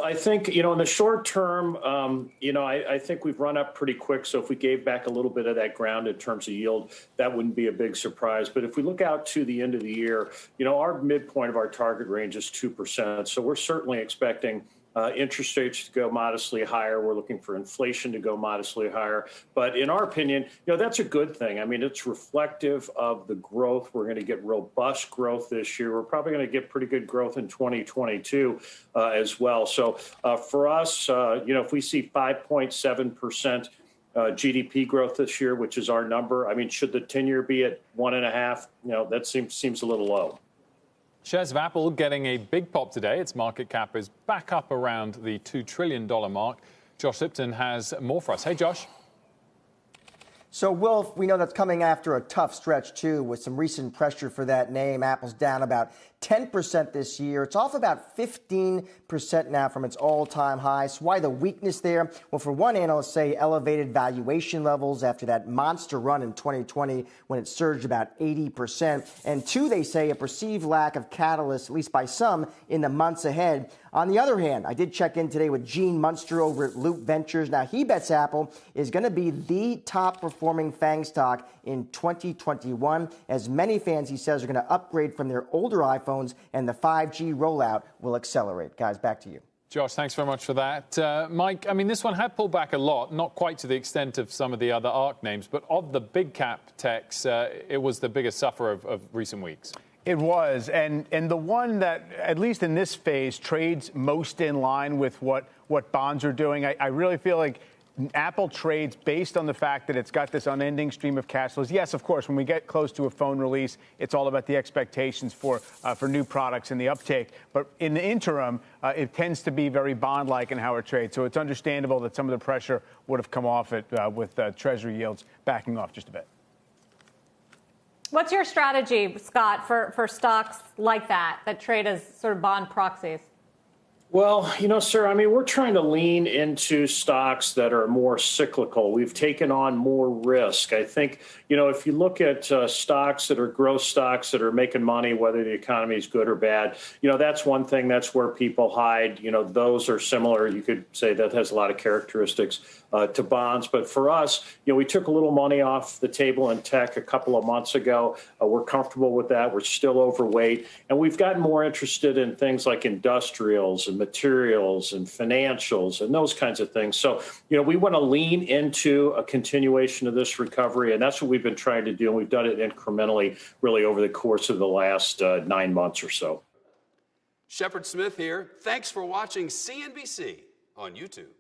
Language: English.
I think, in the short term, I think we've run up pretty quick. So if we gave back a little bit of that ground in terms of yield, that wouldn't be a big surprise. But if we look out to the end of the year, our midpoint of our target range is 2%. So we're certainly expecting interest rates to go modestly higher. We're looking for inflation to go modestly higher. But in our opinion, that's a good thing. I mean, it's reflective of the growth. We're going to get robust growth this year. We're probably going to get pretty good growth in 2022 as well. So for us, if we see 5.7% GDP growth this year, which is our number, I mean, should the 10-year be at 1.5? That seems a little low. Shares of Apple getting a big pop today. Its market cap is back up around the $2 trillion mark. Josh Lipton has more for us. Hey, Josh. So, Will, we know that's coming after a tough stretch, too, with some recent pressure for that name. Apple's down about 10% this year. It's off about 15% now from its all-time high. So why the weakness there? Well, for one, analysts say elevated valuation levels after that monster run in 2020 when it surged about 80%. And two, they say a perceived lack of catalyst, at least by some, in the months ahead. On the other hand, I did check in today with Gene Munster over at Loop Ventures. Now, he bets Apple is going to be the top-performing FANG stock in 2021, as many fans, he says, are going to upgrade from their older iPhones, and the 5G rollout will accelerate. Guys, back to you. Josh, thanks very much for that. Mike, I mean, this one had pulled back a lot, not quite to the extent of some of the other ARC names, but of the big cap techs, it was the biggest sufferer of recent weeks. It was, and the one that, at least in this phase, trades most in line with what bonds are doing. I really feel like Apple trades based on the fact that it's got this unending stream of cash flows. Yes, of course, when we get close to a phone release, it's all about the expectations for new products and the uptake. But in the interim, it tends to be very bond-like in how it trades. So it's understandable that some of the pressure would have come off it with Treasury yields backing off just a bit. What's your strategy, Scott, for stocks like that trade as sort of bond proxies? Well, sir, I mean, we're trying to lean into stocks that are more cyclical. We've taken on more risk. I think, if you look at stocks that are growth stocks that are making money, whether the economy is good or bad, that's one thing. That's where people hide. Those are similar. You could say that has a lot of characteristics to bonds. But for us, we took a little money off the table in tech a couple of months ago. We're comfortable with that. We're still overweight. And we've gotten more interested in things like industrials and materials and financials and those kinds of things. So, we want to lean into a continuation of this recovery. And that's what we've been trying to do. And we've done it incrementally, really, over the course of the last 9 months or so. Shepard Smith here. Thanks for watching CNBC on YouTube.